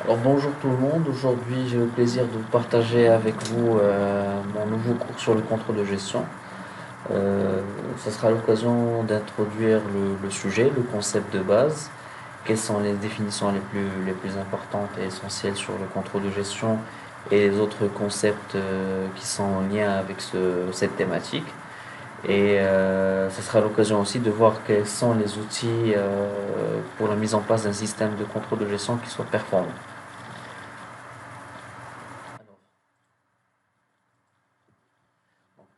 Alors bonjour tout le monde, aujourd'hui j'ai le plaisir de vous partager avec vous mon nouveau cours sur le contrôle de gestion. Euh, Ce sera l'occasion d'introduire le sujet, le concept de base, quelles sont les définitions les plus importantes et essentielles sur le contrôle de gestion et les autres concepts qui sont en lien avec cette thématique. Et ce sera l'occasion aussi de voir quels sont les outils pour la mise en place d'un système de contrôle de gestion qui soit performant.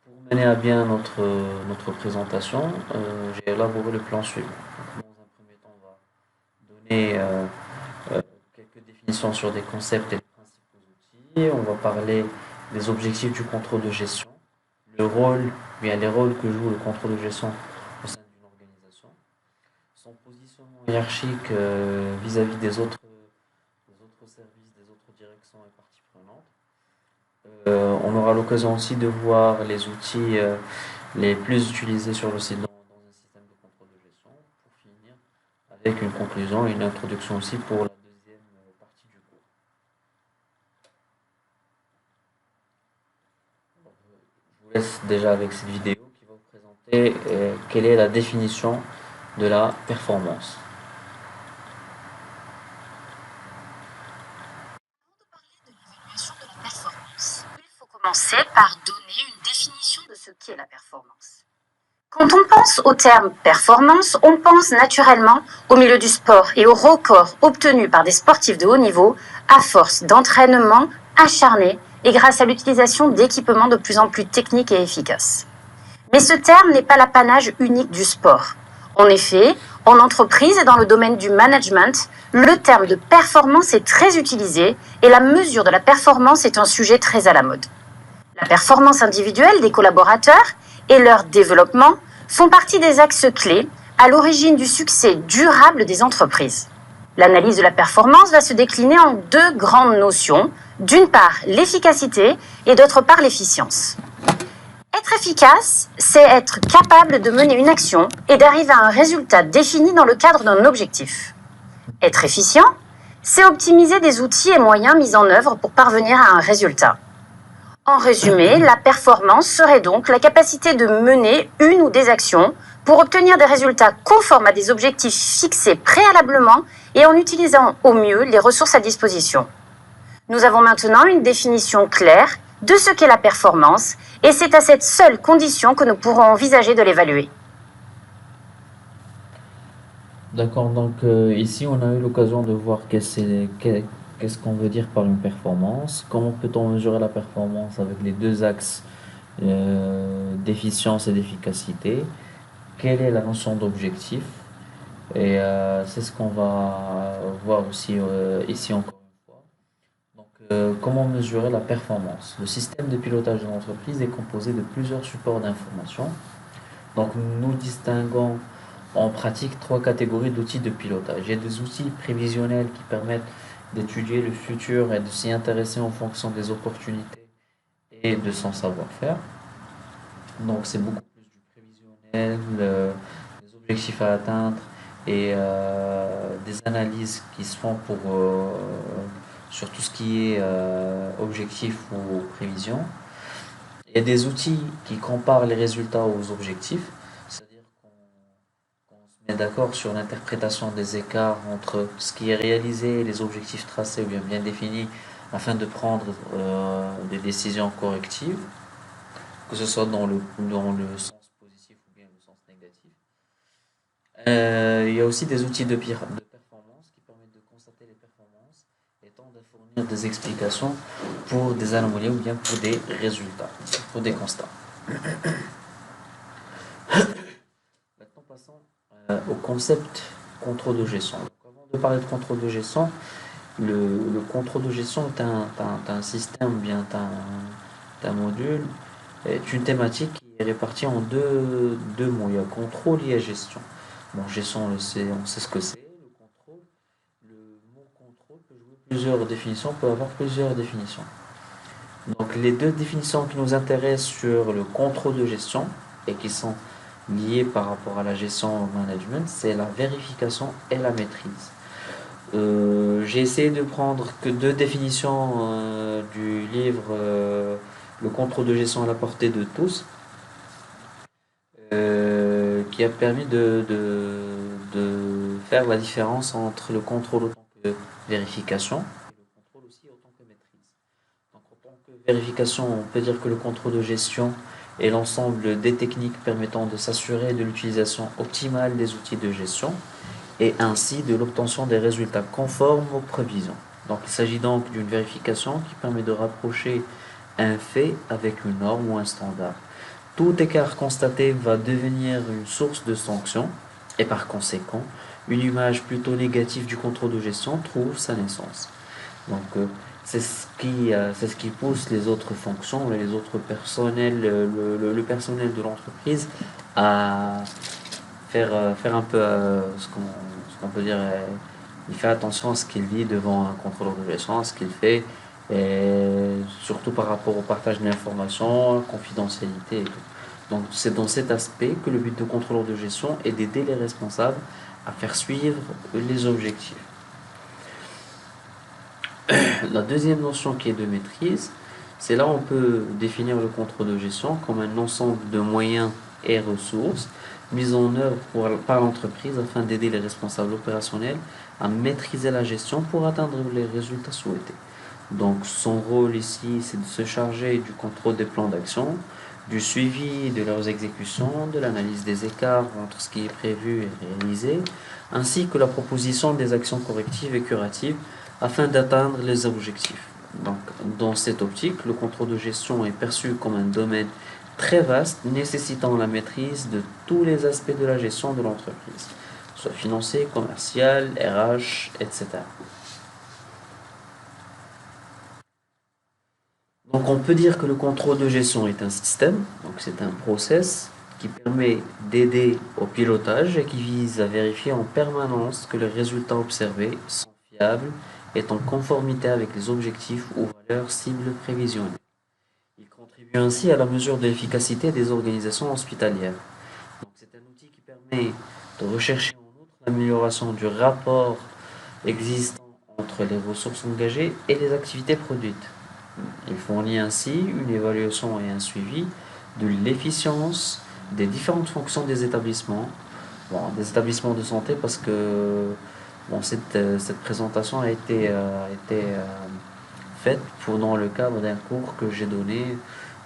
Pour mener à bien notre présentation, j'ai élaboré le plan suivant. Donc, dans un premier temps, on va donner quelques définitions sur des concepts et des principaux outils. On va parler des objectifs du contrôle de gestion, le rôle, bien les rôles que joue le contrôle de gestion au sein d'une organisation, son positionnement hiérarchique vis-à-vis des autres services, des autres directions et parties prenantes. On aura l'occasion aussi de voir les outils les plus utilisés sur le site dans un système de contrôle de gestion, pour finir avec une conclusion et une introduction aussi pour la deuxième partie du cours. Je vous laisse déjà avec cette vidéo qui va vous présenter quelle est la définition de la performance. Il faut commencer par donner une définition de ce qu'est la performance. Quand on pense au terme performance, on pense naturellement au milieu du sport et aux records obtenus par des sportifs de haut niveau à force d'entraînement acharné et grâce à l'utilisation d'équipements de plus en plus techniques et efficaces. Mais ce terme n'est pas l'apanage unique du sport. En effet, en entreprise et dans le domaine du management, le terme de performance est très utilisé et la mesure de la performance est un sujet très à la mode. La performance individuelle des collaborateurs et leur développement font partie des axes clés à l'origine du succès durable des entreprises. L'analyse de la performance va se décliner en deux grandes notions, d'une part l'efficacité et d'autre part l'efficience. Être efficace, c'est être capable de mener une action et d'arriver à un résultat défini dans le cadre d'un objectif. Être efficient, c'est optimiser des outils et moyens mis en œuvre pour parvenir à un résultat. En résumé, la performance serait donc la capacité de mener une ou des actions pour obtenir des résultats conformes à des objectifs fixés préalablement et en utilisant au mieux les ressources à disposition. Nous avons maintenant une définition claire de ce qu'est la performance et c'est à cette seule condition que nous pourrons envisager de l'évaluer. D'accord, donc ici on a eu l'occasion de voir qu'est-ce qu'on veut dire par une performance, comment peut-on mesurer la performance avec les deux axes d'efficience et d'efficacité, quelle est la notion d'objectif, et c'est ce qu'on va voir aussi ici encore une fois. Donc, comment mesurer la performance? Le système de pilotage de l'entreprise est composé de plusieurs supports d'information. Donc, nous distinguons en pratique trois catégories d'outils de pilotage. Il y a des outils prévisionnels qui permettent d'étudier le futur et de s'y intéresser en fonction des opportunités et de son savoir-faire. Donc, c'est beaucoup plus du prévisionnel, des objectifs à atteindre et des analyses qui se font sur tout ce qui est objectif ou prévision. Il y a des outils qui comparent les résultats aux objectifs, c'est-à-dire qu'on se met d'accord sur l'interprétation des écarts entre ce qui est réalisé et les objectifs tracés ou bien définis afin de prendre des décisions correctives, que ce soit dans le sens positif ou bien le sens négatif. Il y a aussi des outils de performance qui permettent de constater les performances et tentent de fournir des explications pour des anomalies ou bien pour des résultats, pour des constats. Maintenant, passons au concept contrôle de gestion. Donc, avant de parler de contrôle de gestion, le contrôle de gestion est un système, bien un module, est une thématique qui est répartie en deux mots. Il y a contrôle et il y a gestion. Bon, gestion, on sait ce que c'est. Le contrôle, le mot contrôle peut avoir plusieurs définitions. Donc, les deux définitions qui nous intéressent sur le contrôle de gestion et qui sont liées par rapport à la gestion au management, c'est la vérification et la maîtrise. J'ai essayé de prendre que deux définitions du livre Le contrôle de gestion à la portée de tous, qui a permis de faire la différence entre le contrôle autant que vérification et le contrôle aussi autant que maîtrise. Donc, en tant que vérification, on peut dire que le contrôle de gestion est l'ensemble des techniques permettant de s'assurer de l'utilisation optimale des outils de gestion et ainsi de l'obtention des résultats conformes aux prévisions. Donc, il s'agit donc d'une vérification qui permet de rapprocher un fait avec une norme ou un standard. Tout écart constaté va devenir une source de sanction et par conséquent, une image plutôt négative du contrôle de gestion trouve sa naissance. Donc, c'est ce qui pousse les autres fonctions, les autres personnels, personnel de l'entreprise à faire un peu ce qu'on peut dire. Il fait attention à ce qu'il dit devant un contrôleur de gestion, à ce qu'il fait, et surtout par rapport au partage d'informations, confidentialité et tout. Donc c'est dans cet aspect que le but de contrôleur de gestion est d'aider les responsables à faire suivre les objectifs. La deuxième notion qui est de maîtrise, c'est là où on peut définir le contrôle de gestion comme un ensemble de moyens et ressources mis en œuvre par l'entreprise afin d'aider les responsables opérationnels à maîtriser la gestion pour atteindre les résultats souhaités. Donc son rôle ici, c'est de se charger du contrôle des plans d'action, du suivi de leurs exécutions, de l'analyse des écarts entre ce qui est prévu et réalisé, ainsi que la proposition des actions correctives et curatives afin d'atteindre les objectifs. Donc, dans cette optique, le contrôle de gestion est perçu comme un domaine très vaste nécessitant la maîtrise de tous les aspects de la gestion de l'entreprise, soit financier, commercial, RH, etc. Donc on peut dire que le contrôle de gestion est un système, donc c'est un process qui permet d'aider au pilotage et qui vise à vérifier en permanence que les résultats observés sont fiables et en conformité avec les objectifs ou valeurs cibles prévisionnelles. Il contribue ainsi à la mesure de l'efficacité des organisations hospitalières. Donc c'est un outil qui permet de rechercher en outre l'amélioration du rapport existant entre les ressources engagées et les activités produites. Il fournit ainsi une évaluation et un suivi de l'efficience des différentes fonctions des établissements, bon, des établissements de santé parce que bon, cette présentation a été faite dans le cadre d'un cours que j'ai donné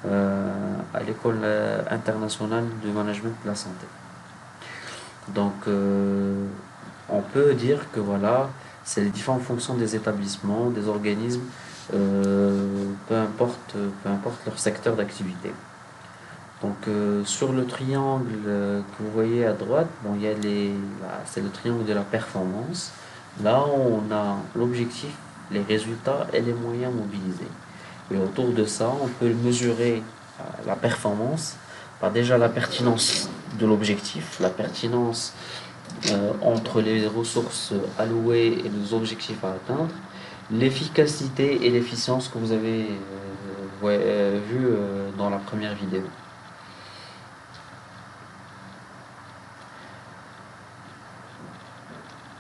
à l'école internationale de management de la santé. Donc, on peut dire que voilà, c'est les différentes fonctions des établissements, des organismes, peu importe leur secteur d'activité. Donc, sur le triangle que vous voyez à droite, bon, c'est le triangle de la performance. Là, on a l'objectif, les résultats et les moyens mobilisés. Et autour de ça, on peut mesurer la performance par déjà la pertinence de l'objectif, la pertinence entre les ressources allouées et les objectifs à atteindre, l'efficacité et l'efficience que vous avez vu dans la première vidéo.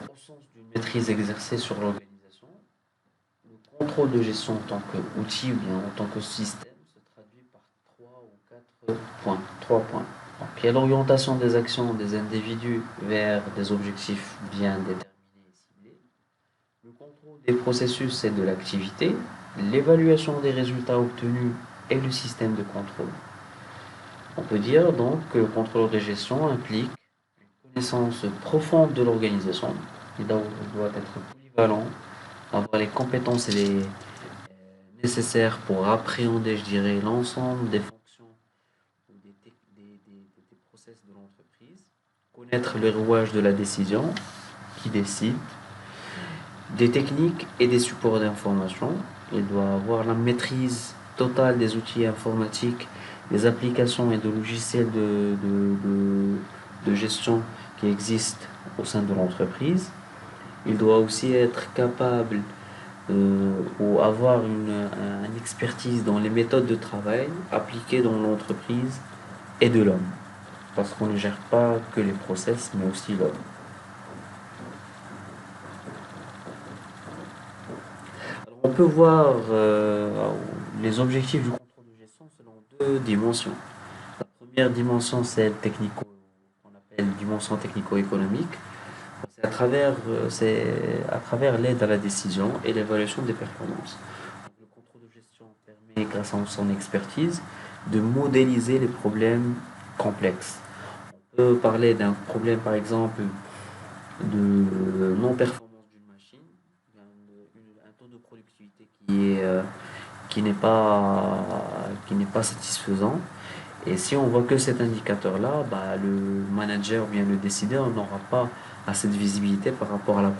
Au sens d'une maîtrise exercée sur l'organisation, le contrôle de gestion en tant qu'outil ou bien en tant que système se traduit par trois ou quatre points. Trois points. Donc, il y a l'orientation des actions des individus vers des objectifs bien déterminés et ciblés, le contrôle des processus et de l'activité, l'évaluation des résultats obtenus et le système de contrôle. On peut dire donc que le contrôleur de gestion implique une connaissance profonde de l'organisation. Il doit être polyvalent, avoir les compétences et les nécessaires pour appréhender, je dirais, l'ensemble des fonctions ou des process de l'entreprise, connaître le rouage de la décision, qui décide, des techniques et des supports d'information. Il doit avoir la maîtrise totale des outils informatiques, des applications et de logiciels de gestion qui existent au sein de l'entreprise. Il doit aussi être capable ou avoir une expertise dans les méthodes de travail appliquées dans l'entreprise et de l'homme. Parce qu'on ne gère pas que les process, mais aussi l'homme. On peut voir les objectifs du contrôle de gestion selon deux dimensions. La première dimension, c'est qu'on appelle dimension technico-économique. C'est à travers l'aide à la décision et l'évaluation des performances. Donc, le contrôle de gestion permet, grâce à son expertise, de modéliser les problèmes complexes. On peut parler d'un problème, par exemple, de non-performance d'une machine, un taux de productivité qui n'est pas satisfaisant. Et si on voit que cet indicateur-là, bah, le manager ou bien le décideur n'aura pas assez de visibilité par rapport à la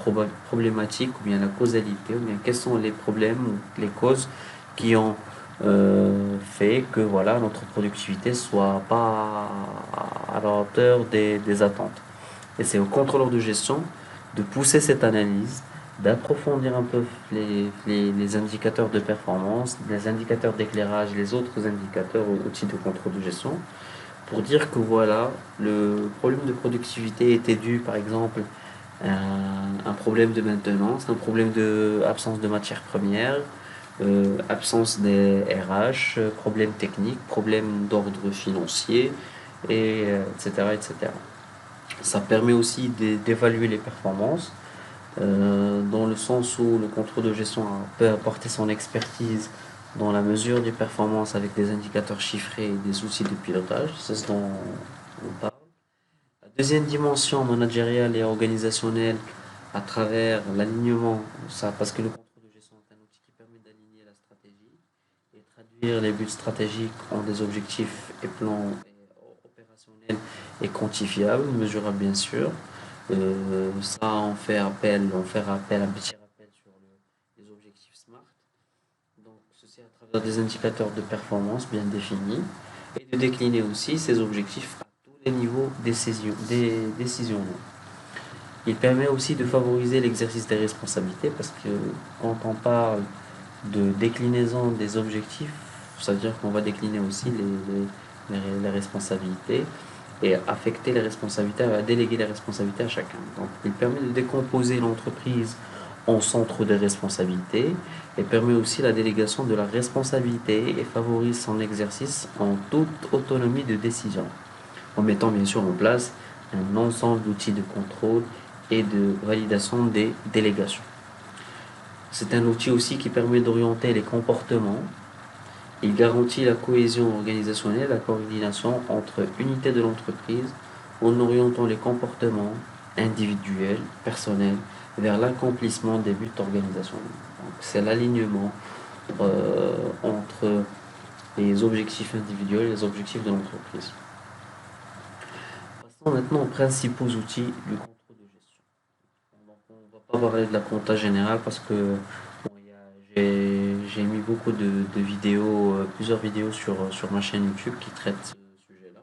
problématique ou bien la causalité ou bien quels sont les problèmes ou les causes qui ont fait que voilà, notre productivité soit pas à la hauteur des attentes. Et c'est au contrôleur de gestion de pousser cette analyse, d'approfondir un peu les indicateurs de performance, les indicateurs d'éclairage, les autres indicateurs ou outils de contrôle de gestion, pour dire que voilà, le problème de productivité était dû par exemple à un problème de maintenance, un problème d'absence de matières premières, absence des RH, problème technique, problème d'ordre financier, etc., etc. Ça permet aussi d'évaluer les performances, dans le sens où le contrôle de gestion peut apporter son expertise dans la mesure des performances avec des indicateurs chiffrés et des outils de pilotage. C'est ce dont on parle. La deuxième dimension managériale et organisationnelle à travers l'alignement, ça, parce que le contrôle de gestion est un outil qui permet d'aligner la stratégie et traduire les buts stratégiques en des objectifs et plans opérationnels et quantifiables, mesurables bien sûr. Ça, on fait rappel, un petit rappel sur les objectifs SMART. Donc, ceci à travers des indicateurs de performance bien définis et de décliner aussi ces objectifs à tous les niveaux décisionnels. Il permet aussi de favoriser l'exercice des responsabilités parce que quand on parle de déclinaison des objectifs, ça veut dire qu'on va décliner aussi les responsabilités et affecter les responsabilités, déléguer les responsabilités à chacun. Donc, il permet de décomposer l'entreprise en centre de responsabilité et permet aussi la délégation de la responsabilité et favorise son exercice en toute autonomie de décision, en mettant bien sûr en place un ensemble d'outils de contrôle et de validation des délégations. C'est un outil aussi qui permet d'orienter les comportements. Il garantit la cohésion organisationnelle, la coordination entre unités de l'entreprise en orientant les comportements individuels, personnels, vers l'accomplissement des buts organisationnels. Donc, c'est l'alignement entre les objectifs individuels et les objectifs de l'entreprise. Passons maintenant aux principaux outils du contrôle de gestion. Donc, on ne va pas parler de la compta générale parce que bon, j'ai mis beaucoup de vidéos, plusieurs vidéos sur ma chaîne YouTube qui traitent ce sujet-là.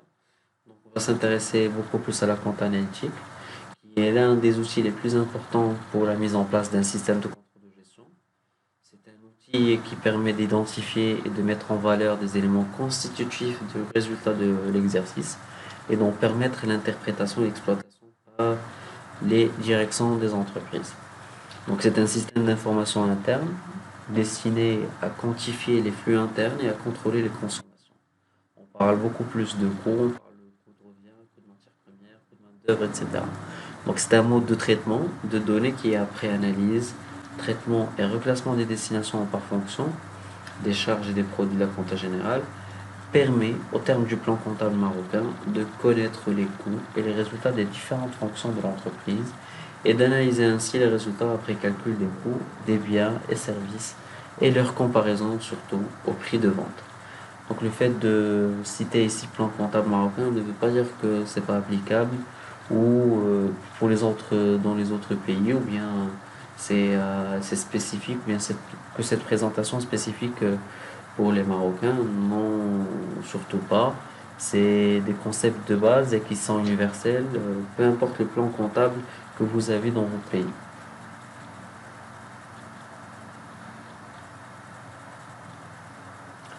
Donc, on va s'intéresser beaucoup plus à la compta analytique, qui est l'un des outils les plus importants pour la mise en place d'un système de contrôle de gestion. C'est un outil qui permet d'identifier et de mettre en valeur des éléments constitutifs du résultat de l'exercice et d'en permettre l'interprétation et l'exploitation par les directions des entreprises. Donc c'est un système d'information interne destiné à quantifier les flux internes et à contrôler les consommations. On parle beaucoup plus de coûts, on parle de coût de revient, coût de matière première, coût de main-d'œuvre, etc. Donc c'est un mode de traitement de données qui est après analyse, traitement et reclassement des destinations par fonction, des charges et des produits de la compta générale, permet, au terme du plan comptable marocain, de connaître les coûts et les résultats des différentes fonctions de l'entreprise et d'analyser ainsi les résultats après calcul des coûts, des biens et services et leur comparaison surtout au prix de vente. Donc le fait de citer ici plan comptable marocain ne veut pas dire que c'est pas applicable ou pour les autres dans les autres pays ou bien c'est spécifique ou bien que cette présentation spécifique pour les Marocains. Non, surtout pas. C'est des concepts de base et qui sont universels, peu importe le plan comptable que vous avez dans votre pays.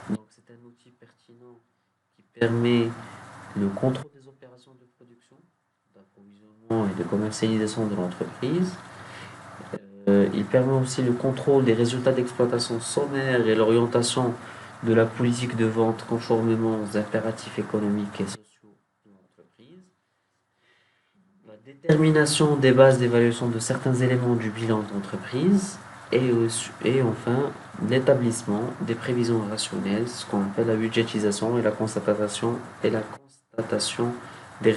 Donc c'est un outil pertinent qui permet le contrôle des opérations de production, d'approvisionnement et de commercialisation de l'entreprise. Il permet aussi le contrôle des résultats d'exploitation sommaire et l'orientation de la politique de vente conformément aux impératifs économiques et sociaux de l'entreprise. La détermination des bases d'évaluation de certains éléments du bilan d'entreprise et enfin l'établissement des prévisions rationnelles, ce qu'on appelle la budgétisation et la constatation des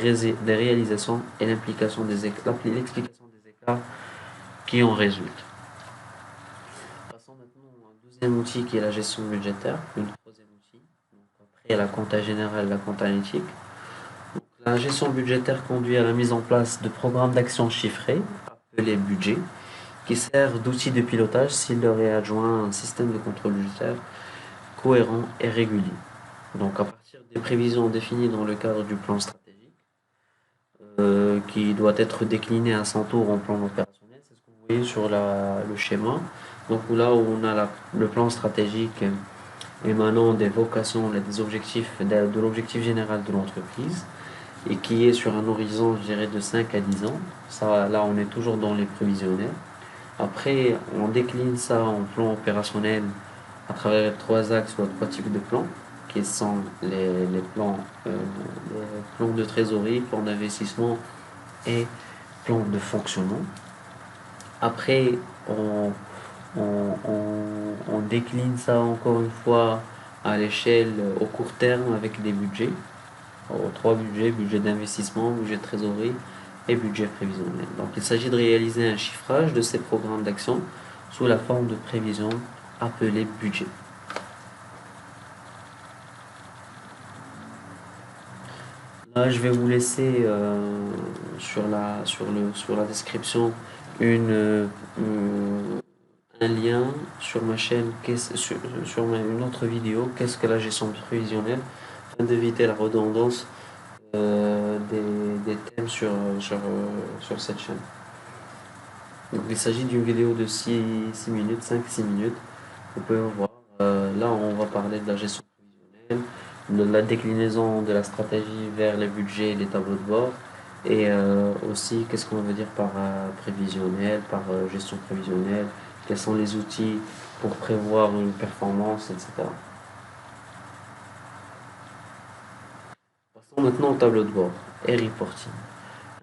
réalisations et l'explication des écarts qui en résultent. Passons maintenant à un deuxième outil qui est la gestion budgétaire, une troisième outil. Donc après la compta générale, la compta analytique. Donc, la gestion budgétaire conduit à la mise en place de programmes d'action chiffrés, appelés budgets, qui servent d'outil de pilotage s'il leur est adjoint un système de contrôle budgétaire cohérent et régulier. Donc à partir des prévisions définies dans le cadre du plan stratégique, qui doit être décliné à son tour en plan opérationnel, c'est ce que vous voyez sur le schéma. Donc là où on a le plan stratégique émanant des vocations, des objectifs, de l'objectif général de l'entreprise, et qui est sur un horizon, je dirais, de 5 à 10 ans. Ça, là, on est toujours dans les prévisionnels. Après, on décline ça en plan opérationnel à travers trois axes ou trois types de plans, qui sont les plans de trésorerie, plans d'investissement et plans de fonctionnement. Après, on décline ça encore une fois à l'échelle au court terme avec des budgets. Trois budgets, budget d'investissement, budget de trésorerie et budget prévisionnel. Donc il s'agit de réaliser un chiffrage de ces programmes d'action sous la forme de prévision appelée budget. Là, je vais vous laisser sur la description un lien sur ma chaîne, sur une autre vidéo, qu'est-ce que la gestion prévisionnelle, afin d'éviter la redondance des thèmes sur cette chaîne. Donc, il s'agit d'une vidéo de 6 minutes, 5-6 minutes. Vous pouvez voir. Là, on va parler de la gestion prévisionnelle, de la déclinaison de la stratégie vers les budgets et les tableaux de bord. Et aussi, qu'est-ce qu'on veut dire par prévisionnel, par gestion prévisionnelle, quels sont les outils pour prévoir une performance, etc. Passons maintenant au tableau de bord et reporting.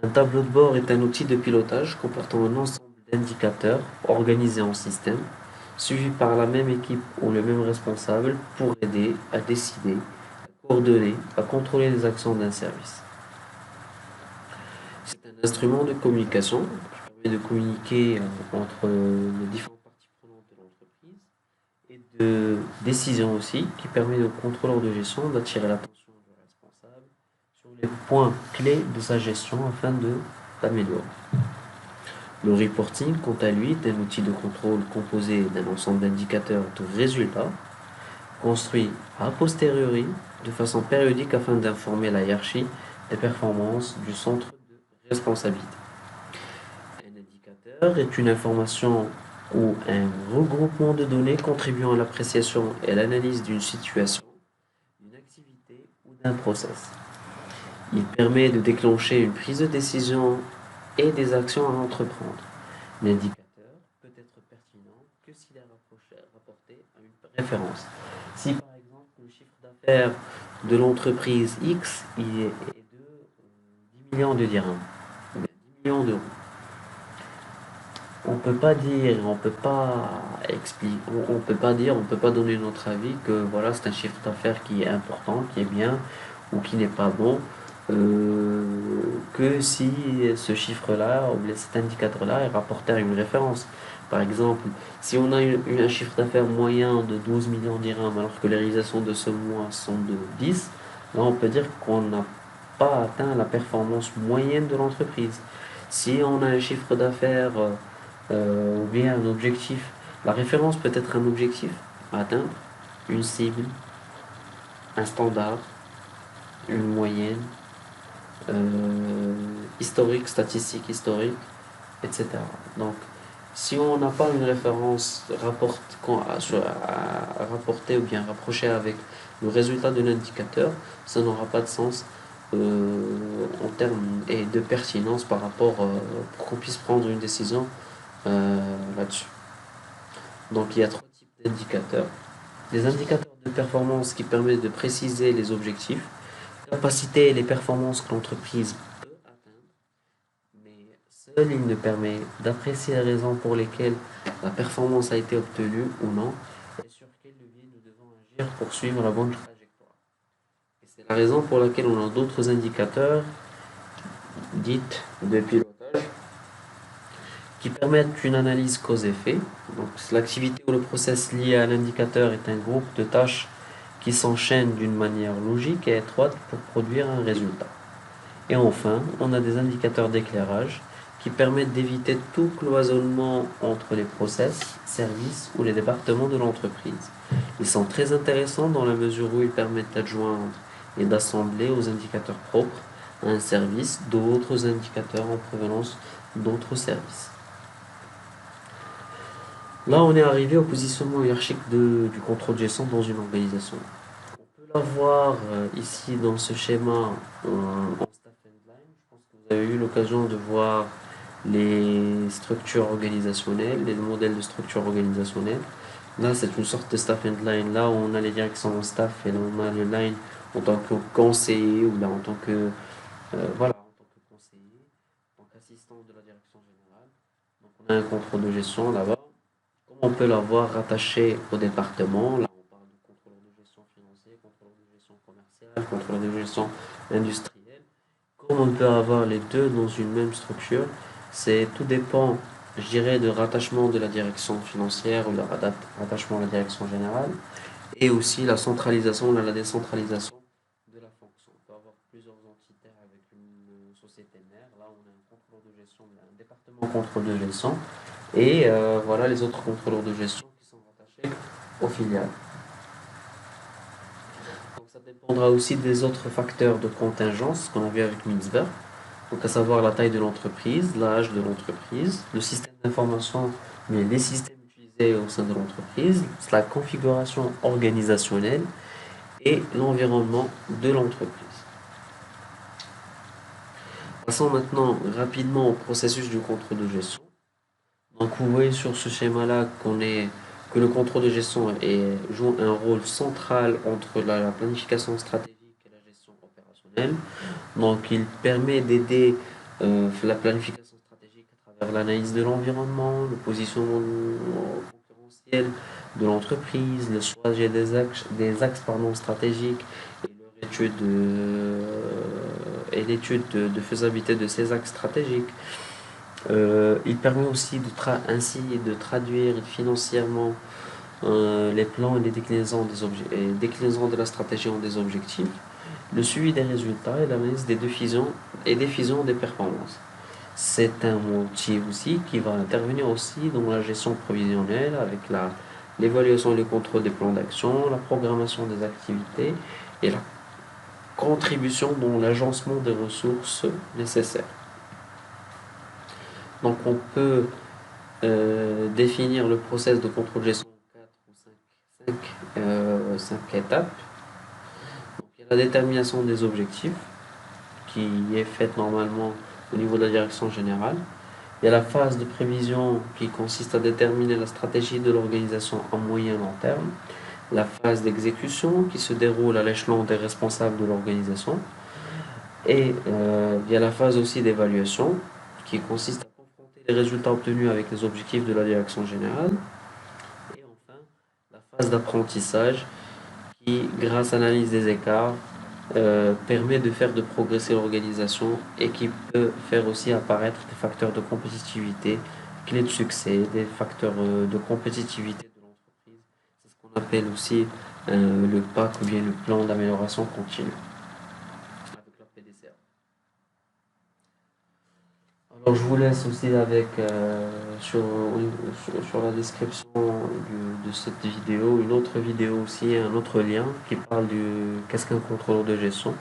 Un tableau de bord est un outil de pilotage comportant un ensemble d'indicateurs organisés en système, suivis par la même équipe ou le même responsable pour aider à décider, à coordonner, à contrôler les actions d'un service. C'est un instrument de communication qui permet de communiquer entre les différentes parties prenantes de l'entreprise et de décision aussi, qui permet au contrôleur de gestion d'attirer l'attention du responsable sur les points clés de sa gestion afin de l'améliorer. Le reporting, quant à lui, est un outil de contrôle composé d'un ensemble d'indicateurs de résultats construits a posteriori de façon périodique afin d'informer la hiérarchie des performances du centre de responsabilité. Un indicateur est une information ou un regroupement de données contribuant à l'appréciation et à l'analyse d'une situation, d'une activité ou d'un process. Il permet de déclencher une prise de décision et des actions à entreprendre. L'indicateur peut être pertinent que s'il est rapporté à une référence. Si par exemple le chiffre d'affaires de l'entreprise X est de 10 millions de dirhams, ou bien 10 millions d'euros, on peut pas donner notre avis que voilà, c'est un chiffre d'affaires qui est important, qui est bien ou qui n'est pas bon, que si ce chiffre-là ou cet indicateur-là est rapporté à une référence. Par exemple, si on a un chiffre d'affaires moyen de 12 millions de dirhams alors que les réalisations de ce mois sont de 10, là on peut dire qu'on n'a pas atteint la performance moyenne de l'entreprise. Si on a un chiffre d'affaires ou bien un objectif, la référence peut être un objectif à atteindre, une cible, un standard, une moyenne, historique, statistique historique, etc. Donc, si on n'a pas une référence à rapporter ou bien rapprocher avec le résultat de l'indicateur, ça n'aura pas de sens en termes et de pertinence par rapport pour qu'on puisse prendre une décision là-dessus. Donc il y a trois types d'indicateurs. Les indicateurs de performance qui permettent de préciser les objectifs, capacité et les performances que l'entreprise peut atteindre, mais seul il ne permet d'apprécier les raisons pour lesquelles la performance a été obtenue ou non, et sur quel levier nous devons agir pour suivre la bonne trajectoire. Et c'est la raison pour laquelle on a d'autres indicateurs, dites de pilotage, qui permettent une analyse cause-effet. Donc, l'activité ou le process lié à l'indicateur est un groupe de tâches qui s'enchaînent d'une manière logique et étroite pour produire un résultat. Et enfin, on a des indicateurs d'éclairage qui permettent d'éviter tout cloisonnement entre les process, services ou les départements de l'entreprise. Ils sont très intéressants dans la mesure où ils permettent d'adjoindre et d'assembler aux indicateurs propres à un service d'autres indicateurs en provenance d'autres services. Là, on est arrivé au positionnement hiérarchique du contrôle de gestion dans une organisation. On peut l'avoir ici dans ce schéma en staff and line. Je pense que vous avez eu l'occasion de voir les structures organisationnelles, les modèles de structure organisationnelle. Là, c'est une sorte de staff and line. Là, où on a les directions en staff et là, on a le line en tant que conseiller ou là en tant que voilà, en tant que conseiller, en tant qu'assistant de la direction générale. Donc, on a un contrôle de gestion là-bas. On peut l'avoir rattaché au département. Là, on parle de contrôleur de gestion financier, contrôleur de gestion commerciale, contrôleur de gestion industrielle. Comme on peut avoir les deux dans une même structure, tout dépend, je dirais, de rattachement de la direction financière ou de rattachement à la direction générale, et aussi la centralisation, la décentralisation de la fonction. On peut avoir plusieurs entités avec une société mère. Là, on a un contrôleur de gestion, un département contrôle de gestion. Et voilà les autres contrôleurs de gestion qui sont rattachés aux filiales. Donc ça dépendra aussi des autres facteurs de contingence qu'on a vu avec Mintzberg. Donc à savoir la taille de l'entreprise, l'âge de l'entreprise, le système d'information, mais les systèmes utilisés au sein de l'entreprise, la configuration organisationnelle et l'environnement de l'entreprise. Passons maintenant rapidement au processus du contrôle de gestion. Donc vous voyez sur ce schéma-là que le contrôle de gestion joue un rôle central entre la planification stratégique et la gestion opérationnelle. Donc il permet d'aider la planification stratégique à travers l'analyse de l'environnement, le positionnement concurrentiel de l'entreprise, le choix des axes stratégiques et leur étude et l'étude de faisabilité de ces axes stratégiques. Il permet aussi ainsi de traduire financièrement les plans et les déclinaisons de la stratégie en des objectifs, le suivi des résultats et l'analyse des fusions et des performances. C'est un outil aussi qui va intervenir aussi dans la gestion prévisionnelle avec l'évaluation et le contrôle des plans d'action, la programmation des activités et la contribution dans l'agencement des ressources nécessaires. Donc on peut définir le process de contrôle de gestion en 4 ou 5 étapes. Donc, il y a la détermination des objectifs qui est faite normalement au niveau de la direction générale. Il y a la phase de prévision qui consiste à déterminer la stratégie de l'organisation à moyen et long terme. La phase d'exécution qui se déroule à l'échelon des responsables de l'organisation. Et il y a la phase aussi d'évaluation qui consiste à les résultats obtenus avec les objectifs de la direction générale. Et enfin, la phase d'apprentissage qui, grâce à l'analyse des écarts, permet de faire de progresser l'organisation et qui peut faire aussi apparaître des facteurs de compétitivité, clés de succès, des facteurs de compétitivité de l'entreprise. C'est ce qu'on appelle aussi le PAC ou bien le plan d'amélioration continue. Alors je vous laisse aussi avec sur la description de cette vidéo, une autre vidéo aussi, un autre lien qui parle du qu'est-ce qu'un contrôleur de gestion.